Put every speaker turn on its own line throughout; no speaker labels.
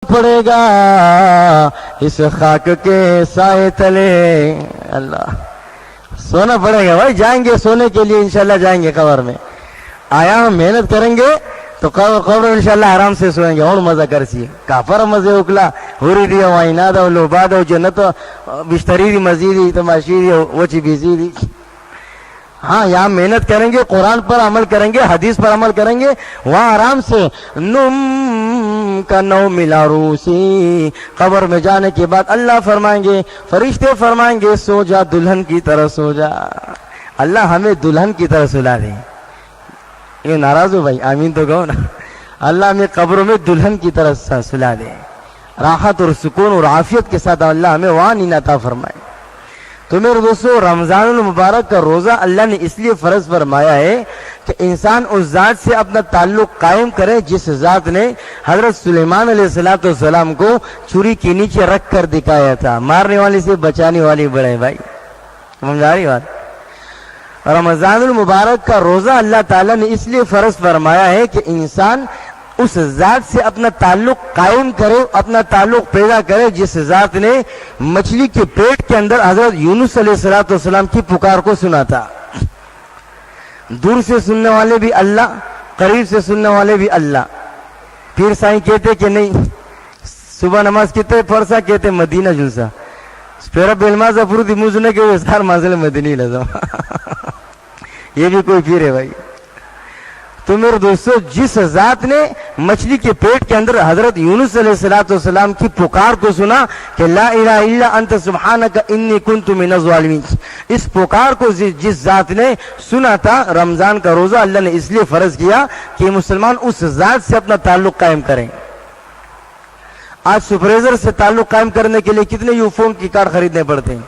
پڑے گا اس خاک کے سائے تلے. اللہ سونا پڑے گا بھائی. جائیں گے سونے کے لیے انشاءاللہ, جائیں گے قبر میں. آیا ہم محنت کریں گے تو قبر انشاءاللہ آرام سے سوئیں گے. اور مزہ کرسی کافر مزے اکلا ہوری دی وائنا دا لو بعد جنت بستری دی مزیدی تماشی دی وچی بیزی دی. ہاں یہاں محنت کریں گے, قرآن پر عمل کریں گے, حدیث پر عمل کریں گے, وہاں آرام سے نم کا نو ملا روسی. قبر میں جانے کے بعد اللہ فرمائیں گے, فرشتے فرمائیں گے سو جا دلہن کی طرح سو جا. اللہ ہمیں دلہن کی طرح سلا دے. یہ ناراض ہو بھائی, آمین تو کہو نا. اللہ ہمیں قبروں میں دلہن کی طرح سلا دے, راحت اور سکون اور عافیت کے ساتھ اللہ ہمیں وہاں نیند عطا فرمائے. تو میرے دوستو, رمضان المبارک کا روزہ اللہ نے اس لیے فرض فرمایا ہے کہ انسان اس ذات سے اپنا تعلق قائم کرے جس ذات نے حضرت سلیمان علیہ السلام کو چھری کے نیچے رکھ کر دکھایا تھا. مارنے والے سے بچانے والی بڑے بھائی, سمجھ آ رہی بات. رمضان المبارک کا روزہ اللہ تعالیٰ نے اس لیے فرض فرمایا ہے کہ انسان اس ذات سے اپنا تعلق قائم کرے, اپنا تعلق پیدا کرے جس ذات نے مچھلی کے پیٹ کے اندر حضرت یونس علیہ السلام کی پکار کو سنا تھا. دور سے سننے والے بھی اللہ, قریب سے سننے والے بھی اللہ. پیر سائیں کہتے کہ نہیں صبح نماز کہتے پرسا کہتے مدینہ جلسہ پھر بیلماز افرودی مجھنے کے سار مازل مدینی لازم. یہ بھی کوئی پیر ہے بھائی. تو میرے دوستو, جس ذات نے مچھلی کے پیٹ کے اندر حضرت یونس علیہ السلام کی پکار کو سنا کہ لا الہ الا انت سبحانک انی کنت من الظالمین, اس پکار کو جس ذات نے سنا تھا, رمضان کا روزہ اللہ نے اس لیے فرض کیا کہ مسلمان اس ذات سے اپنا تعلق قائم کریں. آج سپرائزر سے تعلق قائم کرنے کے لیے کتنے یو فون کی کارڈ خریدنے پڑتے ہیں,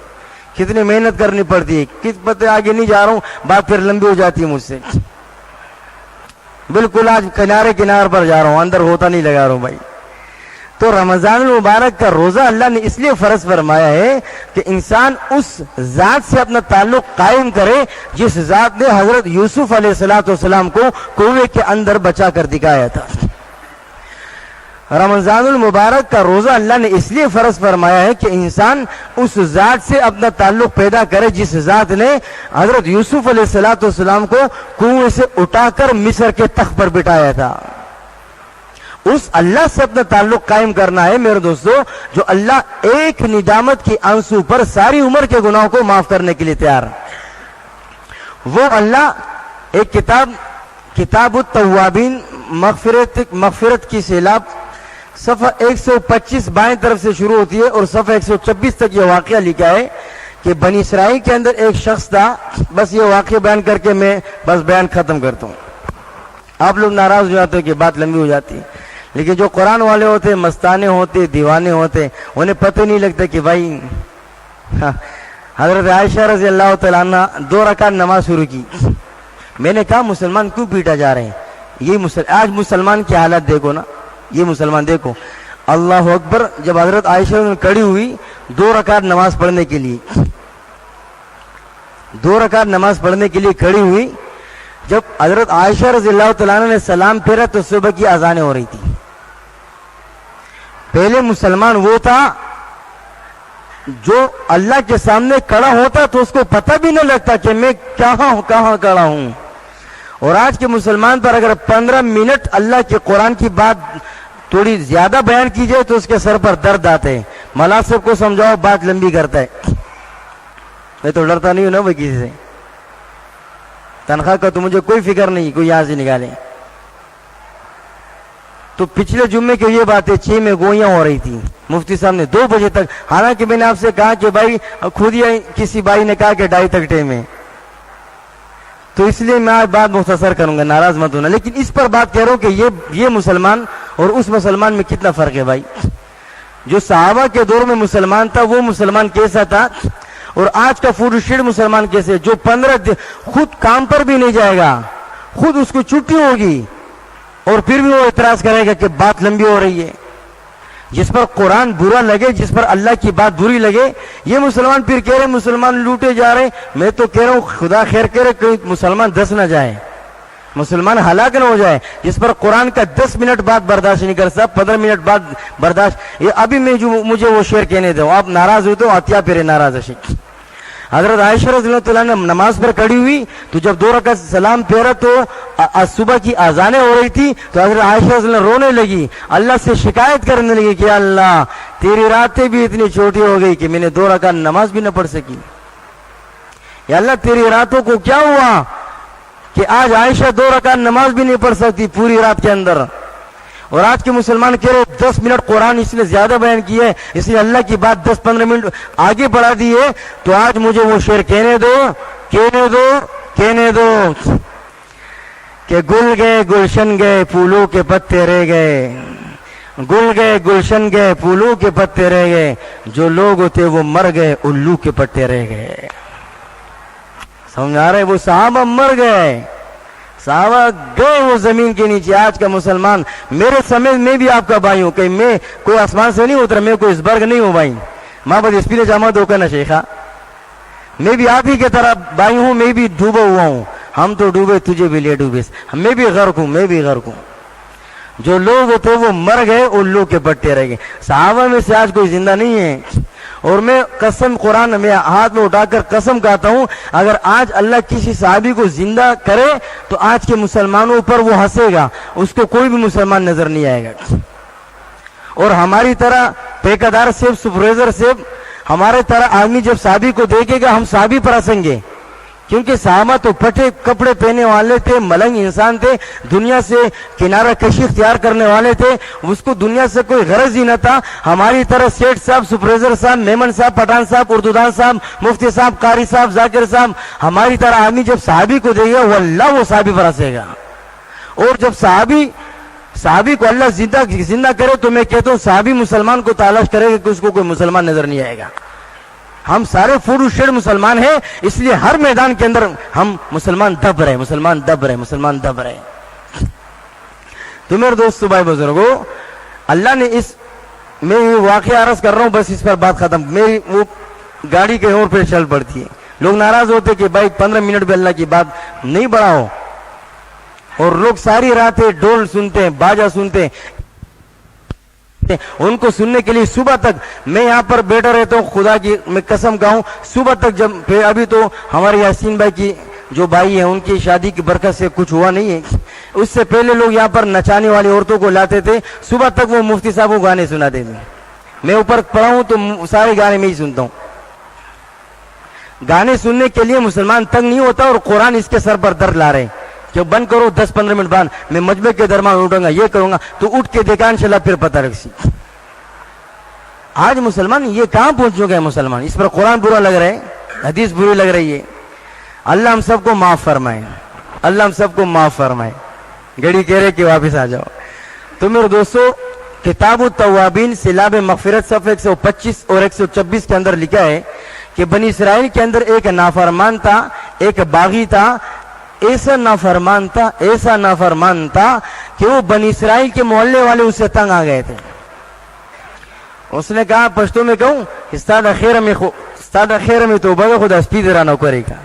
کتنی محنت کرنی پڑتی ہے. کس پتے آگے نہیں جا رہا ہوں, بات پھر لمبی ہو جاتی ہے مجھ سے. بالکل آج کنارے پر جا رہا ہوں, اندر ہوتا نہیں لگا رہا ہوں بھائی. تو رمضان المبارک کا روزہ اللہ نے اس لیے فرض فرمایا ہے کہ انسان اس ذات سے اپنا تعلق قائم کرے جس ذات نے حضرت یوسف علیہ السلام کو کنویں کے اندر بچا کر دکھایا تھا. رمضان المبارک کا روزہ اللہ نے اس لیے فرض فرمایا ہے کہ انسان اس ذات سے اپنا تعلق پیدا کرے جس ذات نے حضرت یوسف علیہ السلام کو کنویں سے اٹھا کر مصر کے تخت پر بٹھایا تھا. اس اللہ سے اپنا تعلق قائم کرنا ہے میرے دوستو, جو اللہ ایک ندامت کی آنسو پر ساری عمر کے گناہوں کو معاف کرنے کے لیے تیار. وہ اللہ ایک کتاب التوابین مغفرت کی سیلاب صفحہ 125 بائیں طرف سے شروع ہوتی ہے اور صفحہ 126 تک یہ واقعہ لکھا ہے کہ بنی اسرائیل کے اندر ایک شخص تھا. بس یہ واقعہ بیان کر کے میں بس بیان ختم کرتا ہوں. آپ لوگ ناراض ہو جاتے ہیں کہ بات لمبی ہو جاتی ہے, لیکن جو قرآن والے ہوتے, مستانے ہوتے, دیوانے ہوتے, انہیں پتہ نہیں لگتا کہ بھائی حضرت عائشہ رضی اللہ تعالیٰ عنہ 2 رکعت نماز شروع کی. میں نے کہا مسلمان کیوں پیٹا جا رہے ہیں, یہ آج مسلمان کی حالت دیکھو نا. یہ مسلمان دیکھو, اللہ اکبر, جب حضرت عائشہ کھڑی ہوئی 2 رکعت نماز پڑھنے کے لیے, 2 رکعت نماز پڑھنے کے لیے کھڑی ہوئی, جب حضرت عائشہ رضی اللہ تعالیٰ عنہ نے سلام پھیرا تو صبح کی اذانیں ہو رہی تھی. پہلے مسلمان وہ تھا جو اللہ کے سامنے کھڑا ہوتا تو اس کو پتہ بھی نہ لگتا کہ میں کہاں کھڑا ہوں. اور آج کے مسلمان پر اگر 15 منٹ اللہ کے قرآن کی بات تھوڑی زیادہ بیان کی جائے تو اس کے سر پر درد آتے ہیں. مولا صاحب کو سمجھاؤ, بات لمبی کرتا ہے. میں تو ڈرتا نہیں ہوں نا بھائی کسی سے, تنخواہ کا تو مجھے کوئی فکر نہیں, کوئی یہاں سے نکالے. تو پچھلے جمعے کی یہ بات ہے, 6 میں گوئیاں ہو رہی تھی, مفتی صاحب نے 2 بجے تک. حالانکہ میں نے آپ سے کہا کہ بھائی خود ہی کسی بھائی نے کہا کہ 2:30 تک ٹائم ہے, تو اس لیے میں آج بات مختصر کروں گا, ناراض مت ہونا. لیکن اس پر بات کہہ رہا ہوں کہ یہ مسلمان اور اس مسلمان میں کتنا فرق ہے بھائی. جو صحابہ کے دور میں مسلمان تھا وہ مسلمان کیسا تھا, اور آج کا فوڈ مسلمان کیسے, جو 15 دن خود کام پر بھی نہیں جائے گا, خود اس کو چھٹی ہوگی اور پھر بھی وہ اعتراض کرے گا کہ بات لمبی ہو رہی ہے. جس پر قرآن برا لگے, جس پر اللہ کی بات بری لگے, یہ مسلمان پھر کہہ رہے مسلمان لوٹے جا رہے. میں تو کہہ رہا ہوں خدا خیر کرے, کوئی مسلمان 10 نہ جائے. مسلمان ہلاک نہ ہو جائے، جس پر قرآن کا 10 منٹ بعد برداشت نہیں کر سکتا، 15 منٹ بعد برداشت. یہ ابھی میں جو مجھے وہ شعر کہنے دو، آپ ناراض ہوئے تو آتیا پھر ناراض ہے. حضرت عائشہ رضی اللہ عنہا نماز پر کھڑی ہوئی تو جب 2 رکعت سلام پھیرا تو صبح کی اذانیں ہو رہی تھی تو حضرت عائشہ رضی اللہ رونے لگی، اللہ سے شکایت کرنے لگی کہ اللہ تیری راتیں بھی اتنی چھوٹی ہو گئی کہ میں نے 2 رکعت نماز بھی نہ پڑھ سکی. یا اللہ تیری راتوں کو کیا ہوا کہ آج عائشہ 2 رکعت نماز بھی نہیں پڑھ سکتی پوری رات کے اندر. اور آج کے مسلمان کہہ رہے 10 منٹ قرآن اس لیے زیادہ بیان کی ہے، اس لیے اللہ کی بات 10-15 منٹ آگے بڑھا دی ہے. تو آج مجھے وہ شعر کہنے دو کہ گل گئے گلشن گئے پھولوں کے پتے رہ گئے، گل گئے گلشن گئے پھولوں کے پتے رہ گئے، جو لوگ تھے وہ مر گئے الو کے پتے رہ گئے. سمجھ آ رہے؟ وہ صحابہ مر گئے، صحابہ گئے وہ زمین کے نیچے. آج کا مسلمان میرے سمیت میں بھی آپ کا بھائی ہوں، کہ میں کوئی آسمان سے نہیں اترا، میں کوئی اسبرگ نہیں ہوں بھائی. ماں بد اسپیل جامع دو کا نا شیخا، میں بھی آپ ہی کے طرح بھائی ہوں، میں بھی ڈوبا ہوا ہوں. ہم تو ڈوبے تجھے بھی لے ڈوبے، میں بھی غرق ہوں. جو لوگ تھے وہ مر گئے الو کے پٹے رہ گئے. صحابہ میں سے آج کوئی زندہ نہیں ہے. اور میں قسم قرآن میں ہاتھ میں اٹھا کر قسم کہتا ہوں، اگر آج اللہ کسی صحابی کو زندہ کرے تو آج کے مسلمانوں پر وہ ہنسے گا، اس کو کوئی بھی مسلمان نظر نہیں آئے گا. اور ہماری طرح ٹھیکیدار صاحب سپروائزر صاحب ہمارے طرح آدمی جب صحابی کو دیکھے گا ہم صحابی پر ہنسیں گے، کیونکہ صحابہ تو پھٹے کپڑے پہنے والے تھے، ملنگ انسان تھے، دنیا سے کنارہ کشی اختیار کرنے والے تھے، اس کو دنیا سے کوئی غرض ہی نہ تھا. ہماری طرح سیٹھ صاحب سپروائزر صاحب میمن صاحب پٹھان صاحب اردودان صاحب مفتی صاحب قاری صاحب ذاکر صاحب ہماری طرح آدمی جب صحابی کو دے گا واللہ وہ صحابی پر ہنسے گا. اور جب صحابی کو اللہ زندہ کرے تو میں کہتا ہوں صحابی مسلمان کو تلاش کرے گا کہ اس کو کوئی مسلمان نظر نہیں آئے گا. ہم سارے فوڈ شیڈ مسلمان ہیں، اس لیے ہر میدان کے اندر ہم مسلمان دب رہے. تو میرے دوستو بھائی بزرگو، اللہ نے میں یہ واقعہ عرض کر رہا ہوں، بس اس پر بات ختم. میری وہ گاڑی کہیں اور پہ چل پڑتی ہے، لوگ ناراض ہوتے کہ بھائی 15 منٹ بھی اللہ کی بات نہیں بڑھاؤ. اور لوگ ساری راتیں ڈول سنتے ہیں، باجا سنتے ہیں، ان کو سننے کے لیے صبح تک میں یہاں پر بیٹھا رہتا ہوں. خدا کی میں قسم کہوں صبح تک جب ابھی تو ہمارے یاسین بھائی کی جو بھائی ہیں ان کی شادی کی برکت سے کچھ ہوا نہیں ہے، اس سے پہلے لوگ یہاں پر نچانے والی عورتوں کو لاتے تھے، صبح تک وہ مفتی صاحب کو گانے سناتے تھے. میں اوپر پڑھا ہوں تو سارے گانے میں ہی سنتا ہوں. گانے سننے کے لیے مسلمان تنگ نہیں ہوتا، اور قرآن اس کے سر پر درد لا رہے کہ بند کرو 10-15 منٹ بعد میں مجمع کے درمیان اٹھوں گا، یہ کروں گا، تو اٹھ کے دیکھا انشاءاللہ پھر پتہ رکھسی. آج مسلمان یہ کہاں پہنچ چکے ہیں مسلمان؟ اس پر قرآن برا لگ رہا ہے، حدیث بری لگ رہی ہے. اللہ ہم سب کو معاف فرمائے، اللہ ہم سب کو معاف فرمائے. گھڑی کہہ رہے کہ واپس آ جاؤ. تو میرے دوستو، کتاب التوابین سیلاب مغفرت صفحہ 125 اور 126 کے اندر لکھا ہے کہ بنی اسرائیل کے اندر ایک نافرمان تھا، ایک باغی تھا. ایسا نافرمان تھا کہ وہ بنی اسرائیل کے محلے والے اس سے تنگ آ گئے تھے. اس نے کہا پشتو میں کہوں استاد خیر میں تو بگا خدا سپید رانو کرے گا.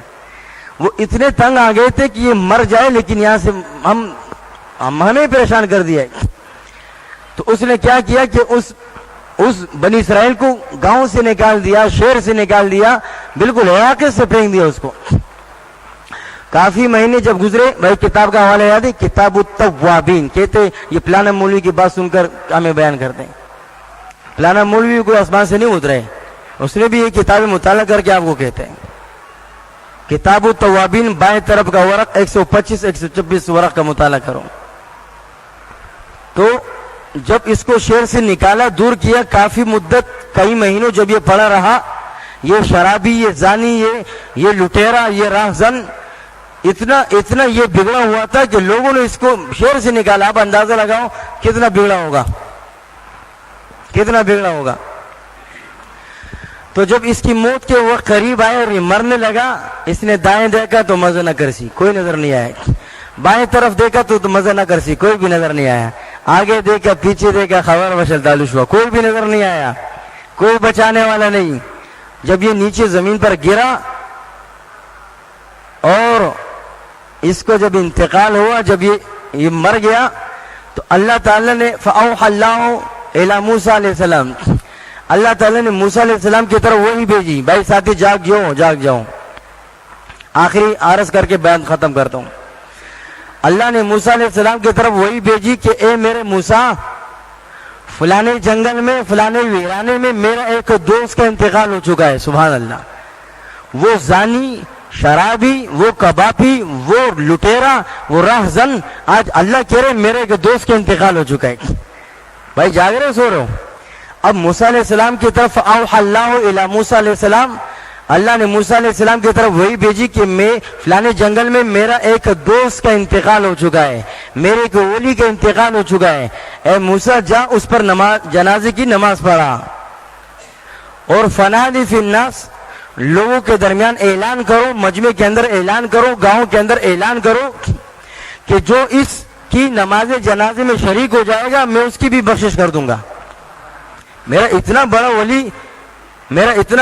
وہ اتنے تنگ آ گئے تھے کہ یہ مر جائے لیکن یہاں سے ہمیں پریشان کر دیا. تو اس نے کیا کیا کہ اس بنی اسرائیل کو گاؤں سے نکال دیا، شہر سے نکال دیا، بالکل علاقے سے پھینک دیا اس کو. کافی مہینے جب گزرے، بھائی کتاب کا حوالہ یاد ہے، کتاب التوابین. کہتے یہ پلانا مولوی کی بات سن کر ہمیں بیان کرتے ہیں. پلانا مولوی کوئی آسمان سے نہیں اترے، اس نے بھی یہ کتاب مطالعہ کر کے آپ کو کہتے ہیں. کتاب التوابین بائیں طرف کا ورق 125-126 ورق کا مطالعہ کرو. تو جب اس کو شہر سے نکالا، دور کیا، کافی مدت کئی مہینوں جب یہ پڑا رہا، یہ شرابی، یہ زانی، یہ لٹیرا، یہ راہزن، اتنا یہ بگڑا ہوا تھا کہ لوگوں نے اس کو شہر سے نکالا. آپ اندازہ لگاؤ کتنا بگڑا ہوگا. تو جب اس کی موت کے وقت قریب آئے اور یہ مرنے لگا، اس نے دائیں دیکھا تو مزہ نہ کرسی، کوئی نظر نہیں آیا. بائیں طرف دیکھا تو مزہ نہ کرسی، کوئی بھی نظر نہیں آیا. آگے دیکھا، پیچھے دیکھا، خبر وشل تعلق ہوا، کوئی بھی نظر نہیں آیا، کوئی بچانے والا نہیں. جب یہ نیچے زمین پر گرا اور اس کو جب انتقال ہوا، جب یہ مر گیا تو اللہ تعالیٰ نے فَأَوْحَى اللَّهُ إِلَى موسیٰ علیہ السلام، اللہ تعالیٰ نے موسیٰ علیہ السلام کی طرف وہی بھیجی. بھائی ساتھی جاگ جاؤ. آخری عرض کر کے بیان ختم کرتا ہوں. اللہ نے موسیٰ علیہ السلام کی طرف وہی بھیجی کہ اے میرے موسیٰ، فلانے جنگل میں، فلانے ویرانے میں میرا ایک دوست کا انتقال ہو چکا ہے. سبحان اللہ. وہ زانی، شرابی، وہ کبابی، وہ لٹیرا، وہ راہزن، آج اللہ کہہ رہے میرے ایک دوست کا انتقال ہو چکا ہے. بھائی جاگ رہے ہو سو رہے ہو؟ اب موسیٰ علیہ السلام کی طرف اوحى اللہ الی موسیٰ علیہ السلام، اللہ نے موسیٰ علیہ السلام کی طرف وہی بھیجی کہ میں فلانے جنگل میں میرا ایک دوست کا انتقال ہو چکا ہے، میرے ایک ولی کا انتقال ہو چکا ہے. اے موسیٰ جا اس پر جنازے کی نماز پڑھا اور فنادی فی الناس، لوگوں کے درمیان اعلان کرو، مجمع کے اندر اعلان کرو، گاؤں کے اندر اعلان کرو کہ جو اس کی نماز جنازے میں شریک ہو جائے گا میں اس کی بھی بخشش کر دوں گا. میرا اتنا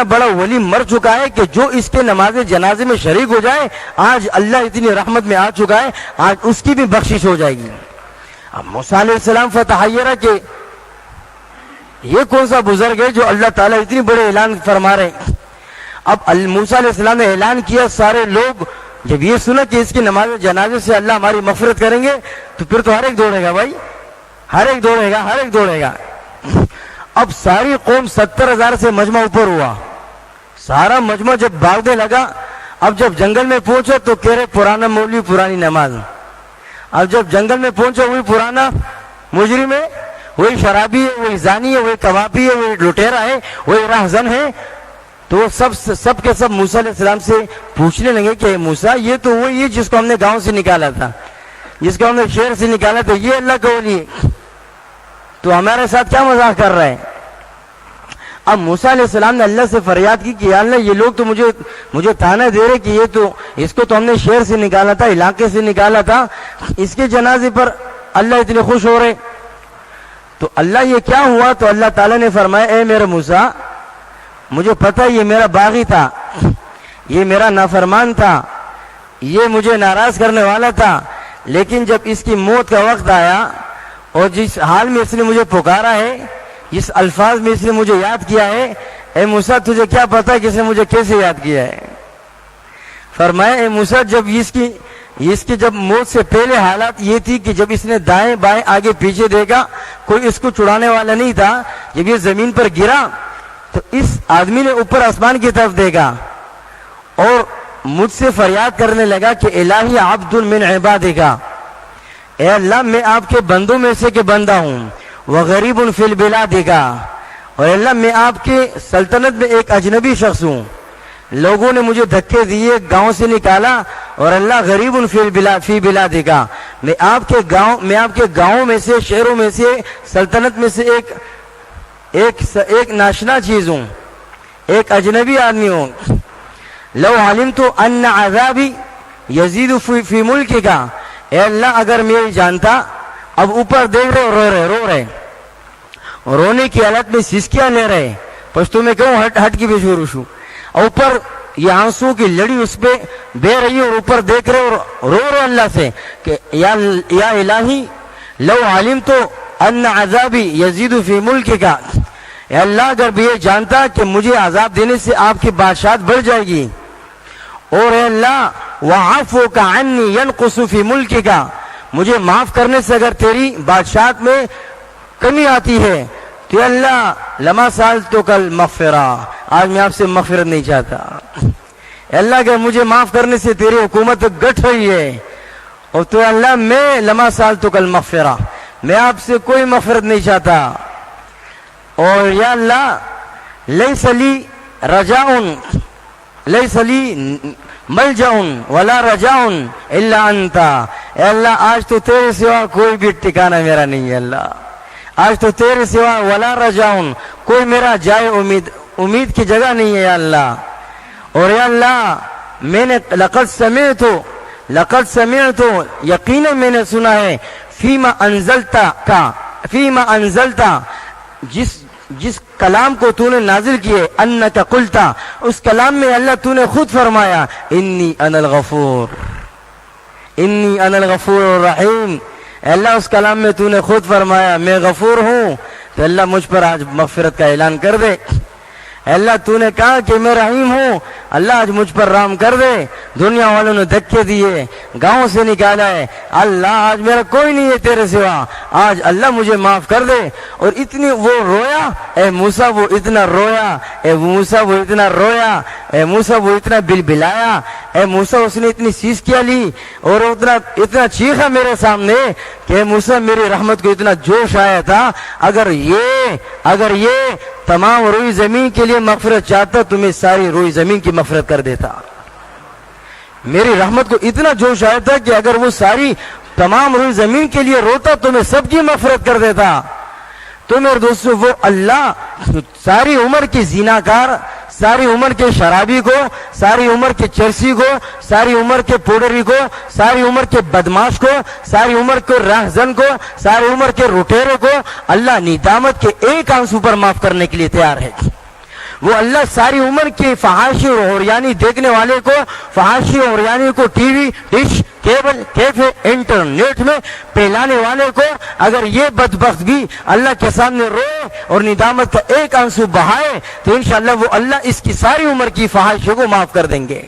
بڑا ولی مر چکا ہے کہ جو اس کے نماز جنازے میں شریک ہو جائے، آج اللہ اتنی رحمت میں آ چکا ہے، آج اس کی بھی بخشش ہو جائے گی. اب موسیٰ علیہ السلام فتحیرہ کہ یہ کون سا بزرگ ہے جو اللہ تعالیٰ اتنی بڑے اعلان فرما رہے ہیں. اب موسیٰ علیہ السلام نے اعلان کیا، سارے لوگ جب یہ سنا کہ اس کی نماز جنازے سے اللہ ہماری مغفرت کریں گے تو پھر تو ہر ایک دوڑے گا. بھائی ہر ایک دوڑے گا. اب ساری قوم 70,000 سے مجمع اوپر ہوا، سارا مجمع جب بھاگنے لگا. اب جب جنگل میں پہنچا تو کہہ رہے پرانا مولوی پرانی نماز. اب جب جنگل میں پہنچا وہی پرانا مجرم ہے، وہی شرابی ہے، وہی زانی ہے، وہی کبابی ہے، وہی لٹیرا ہے، وہی راہزن ہے. تو سب کے سب موسیٰ علیہ السلام سے پوچھنے لگے کہ موسیٰ یہ تو وہی ہے جس کو ہم نے گاؤں سے نکالا تھا، جس کو ہم نے شہر سے نکالا تھا، یہ اللہ کا ولی ہے، تو ہمارے ساتھ کیا مذاق کر رہا ہے. اب موسیٰ علیہ السلام نے اللہ سے فریاد کی کہ یا اللہ یہ لوگ تو مجھے تانا دے رہے کہ یہ تو اس کو تو ہم نے شہر سے نکالا تھا، علاقے سے نکالا تھا، اس کے جنازے پر اللہ اتنے خوش ہو رہے. تو اللہ یہ کیا ہوا؟ تو اللہ تعالیٰ نے فرمایا اے میرے موسیٰ، مجھے پتہ یہ میرا باغی تھا، یہ میرا نافرمان تھا، یہ مجھے ناراض کرنے والا تھا، لیکن جب اس کی موت کا وقت آیا اور جس حال میں اس نے مجھے پکارا ہے، جس الفاظ میں اس نے مجھے یاد کیا ہے، اے موسیٰ تجھے کیا پتہ کہ اس نے مجھے کیسے یاد کیا ہے؟ فرمایا اے موسیٰ جب اس کی جب موت سے پہلے حالات یہ تھی کہ جب اس نے دائیں بائیں آگے پیچھے دیکھا، کوئی اس کو چھڑانے والا نہیں تھا. جب یہ زمین پر گرا تو اس آدمی نے اوپر آسمان کی طرف دیکھا اور مجھ سے فریاد کرنے لگا کہ الہی عبد من عبادک، اے اللہ میں آپ کے بندوں میں سے کہ بندہ ہوں، وغریب فی البلادک، اور اللہ میں آپ کے سلطنت میں ایک اجنبی شخص ہوں. لوگوں نے مجھے دھکے دیے، گاؤں سے نکالا، اور اللہ غریب فی بلادک، میں آپ کے گاؤں میں سے، شہروں میں سے، سلطنت میں سے ایک ناشنا چیز ہوں، ایک اجنبی آدمی ہوں. لو علمت ان عذابی یزید فی ملکک، اے اللہ اگر میں جانتا. اب اوپر دیکھ رہے رو رہے، رونے کی حالت میں سسکیاں لے رہے، پشتو میں کہوں ہٹ کی بھی شروع شو. اوپر یہ آنسو کی لڑی اس پہ بہ رہی اور اوپر دیکھ رہے اور رو رہے اللہ سے کہ یا الہی لو علمت ان عذابی یزید فی ملکک، اے اللہ اگر بھی یہ جانتا کہ مجھے عذاب دینے سے آپ کی بادشاہت بڑھ جائے گی، اور اے اللہ وعفوک عنی ینقص فی ملکک، مجھے معاف کرنے سے اگر تیری بادشاہت میں کمی آتی ہے تو اے اللہ لما سألتک المغفرہ، آج میں آپ سے مغفرت نہیں چاہتا. اے اللہ اگر مجھے معاف کرنے سے تیری حکومت گٹ رہی ہے، اور تو اللہ میں لما سألتک المغفرہ، میں آپ سے کوئی مغفرت نہیں چاہتا. اور یا اللہ لیس لی رجاء، لیس لی ملجأ ولا رجاء الا انت، اے اللہ آج تو تیرے سوا کوئی بھی ٹھکانہ میرا نہیں ہے. اللہ آج تو تیرے سوا ولا رجاء، کوئی میرا جائے امید کی جگہ نہیں ہے یا اللہ. اور یا اللہ میں نے لقد سمعت یقیناً میں نے سنا ہے فیما انزلتا جس کلام کو تو نے نازل کیے، انک قلتا، اس کلام میں اللہ تو نے خود فرمایا انی انا الغفور، انی انا الغفور الرحیم، اللہ اس کلام میں تو نے خود فرمایا میں غفور ہوں، تو اللہ مجھ پر آج مغفرت کا اعلان کر دے۔ اللہ تو نے کہا کہ میں رحیم ہوں، اللہ آج مجھ پر رحم کر دے۔ دنیا والوں نے دھکے دیے، گاؤں سے نکالا ہے، اللہ آج میرا کوئی نہیں ہے تیرے سوا، آج اللہ مجھے معاف کر دے۔ اور اتنی وہ رویا، اے موسیٰ وہ اتنا رویا، اے موسیٰ وہ اتنا رویا، اے موسیٰ وہ اتنا بلبلایا، اے موسیٰ اس نے اتنی سیسکیاں لی اور اتنا چیخا میرے سامنے کہ موسیٰ میری رحمت کو اتنا جوش آیا تھا، اگر یہ تمام روئی زمین کے لیے مغفرت چاہتا تو میں ساری روئی زمین کی مغفرت کر دیتا۔ میری رحمت کو اتنا جوش آیا تھا کہ اگر وہ ساری تمام روئی زمین کے لیے روتا تو میں سب کی مغفرت کر دیتا۔ تو میرے دوستو وہ اللہ ساری عمر کی زیناکار، ساری عمر کے شرابی کو، ساری عمر کے چرسی کو، ساری عمر کے پوڈری کو، ساری عمر کے بدماش کو، ساری عمر کے راہزن کو، ساری عمر کے روٹیرے کو اللہ ندامت کے ایک آنسو پر معاف کرنے کے لیے تیار ہے۔ وہ اللہ ساری عمر کے فحاشی اور عریانی دیکھنے والے کو، فحاشی اور عریانی کو T V, dish, cable, cafe, internet میں پھیلانے والے کو اگر یہ بدبخت بھی اللہ کے سامنے روئے اور ندامت کا ایک آنسو بہائے تو انشاءاللہ وہ اللہ اس کی ساری عمر کی فحاشی کو معاف کر دیں گے۔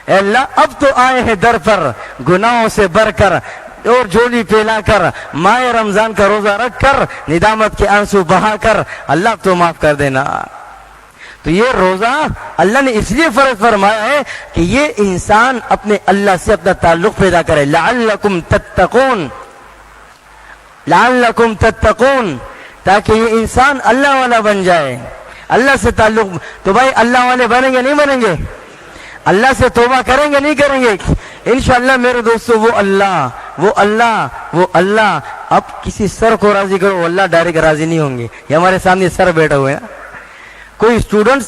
اے اللہ اب تو آئے ہیں در پر گناہوں سے بر کر اور جھولی پھیلا کر، ماہ رمضان کا روزہ رکھ کر ندامت کے آنسو بہا کر اللہ تو معاف کر دینا۔ تو یہ روزہ اللہ نے اس لیے فرض فرمایا ہے کہ یہ انسان اپنے اللہ سے اپنا تعلق پیدا کرے، لعلکم تتقون، لعلکم تتقون، تاکہ یہ انسان اللہ والا بن جائے، اللہ سے تعلق۔ تو بھائی اللہ والے بنیں گے نہیں بنیں گے؟ اللہ سے توبہ کریں گے نہیں کریں گے؟ انشاءاللہ میرے دوستو وہ اللہ اب کسی سر کو راضی کرو، اللہ ڈائریکٹ راضی نہیں ہوں گے۔ یہ ہمارے سامنے سر بیٹھا ہوئے ہیں، کوئی اسٹوڈنٹس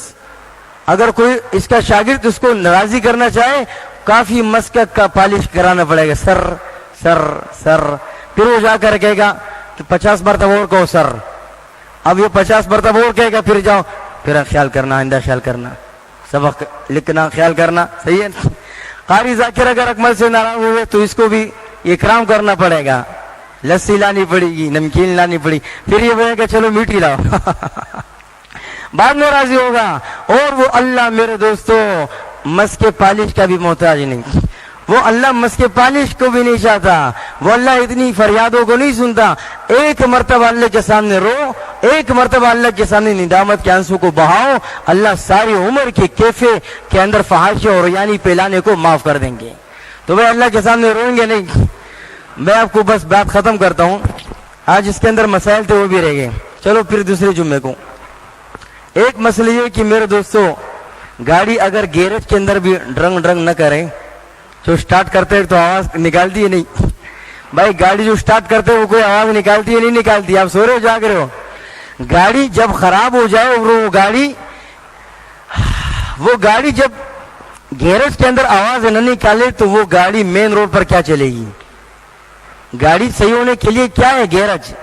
اگر کوئی اس کا شاگرد اس کو راضی کرنا چاہے کافی مسکت کا پالش کرانا پڑے گا، سر سر سر، پھر وہ جا کر کہے گا کہ 50 مرتبہ اور کہو سر، اب یہ 50 مرتبہ اور کہے گا، پھر جاؤ، پھر خیال کرنا، آئندہ خیال کرنا، سبق لکھنا، خیال کرنا، صحیح ہے۔ قاری ذاکر اگر اکمل سے ناراض ہوئے تو اس کو بھی اکرام کرنا پڑے گا، لسی لانی پڑے گی، نمکین لانی پڑے گی، پھر یہ بولے گا چلو میٹھی لاؤ بعد میں راضی ہوگا۔ اور وہ اللہ میرے دوستو مس کے پالش کا بھی محتاج نہیں، وہ اللہ مس کے پالش کو بھی نہیں چاہتا، وہ اللہ اتنی فریادوں کو نہیں سنتا۔ ایک مرتبہ اللہ کے سامنے رو، ایک مرتبہ اللہ کے سامنے ندامت کے آنسو کو بہاؤ، اللہ ساری عمر کے کیفے کے اندر فحاشی اور عریانی پھیلانے کو معاف کر دیں گے۔ تو وہ اللہ کے سامنے روئیں گے نہیں۔ میں آپ کو بس بات ختم کرتا ہوں، آج اس کے اندر مسائل تھے وہ بھی رہ گئے، چلو پھر دوسرے جمعے کو۔ ایک مسئلہ یہ کہ میرے دوستو گاڑی اگر گیرج کے اندر بھی ڈرنگ نہ کریں، جو سٹارٹ کرتے ہیں تو آواز نکالتی ہے نہیں بھائی، گاڑی جو سٹارٹ کرتے ہیں وہ کوئی آواز نکالتی ہے نہیں نکالتی، آپ سو رہے ہو جاگ رہے ہو، گاڑی جب خراب ہو جائے وہ گاڑی جب گیرج کے اندر آواز نہ نکالے تو وہ گاڑی مین روڈ پر کیا چلے گی؟ گاڑی صحیح ہونے کے لیے کیا ہے گیرج؟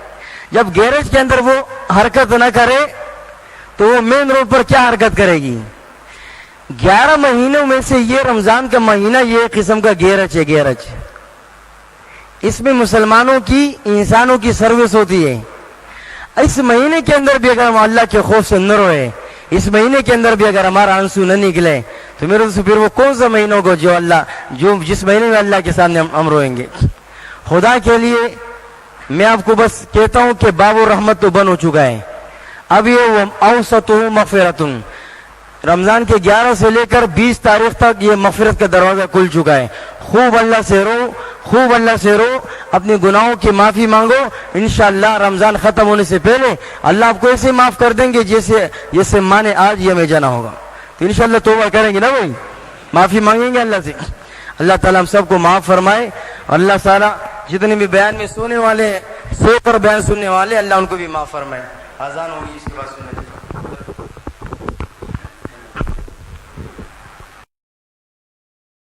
جب گیرج کے اندر وہ حرکت نہ کرے تو وہ مین روڈ پر کیا حرکت کرے گی؟ 11 مہینوں میں سے یہ رمضان کا مہینہ یہ قسم کا گیرج ہے، گیرج، اس میں مسلمانوں کی، انسانوں کی سروس ہوتی ہے۔ اس مہینے کے اندر بھی اگر ہم اللہ کے خوف سے نہ روئے، اس مہینے کے اندر بھی اگر ہمارا آنسو نہ نکلے تو میرے دوستو پھر وہ کون سا مہینہ ہوگا جس مہینے میں اللہ کے سامنے ہم روئیں گے؟ خدا کے لیے میں آپ کو بس کہتا ہوں کہ باب الرحمت تو بند ہو چکا ہے، اب یہ اوسط مغفرت، رمضان کے 11 سے لے کر 20 تاریخ تک یہ مغفرت کا دروازہ کھل چکا ہے۔ خوب اللہ سے رو، خوب اللہ سے رو، اپنے گناہوں کی معافی مانگو، انشاءاللہ رمضان ختم ہونے سے پہلے اللہ آپ کو ایسے معاف کر دیں گے جیسے ماں نے آج یہ ہمیں جانا ہوگا۔ تو انشاءاللہ توبہ کریں گے نا بھائی، معافی مانگیں گے اللہ سے، اللہ تعالیٰ ہم سب کو معاف فرمائے، اور اللہ تعالیٰ جتنے بھی بیان میں سونے والے ہیں، سو کر بیان سننے والے، اللہ ان کو بھی معاف فرمائے۔ اذان ہوگی اس کے بعد سننے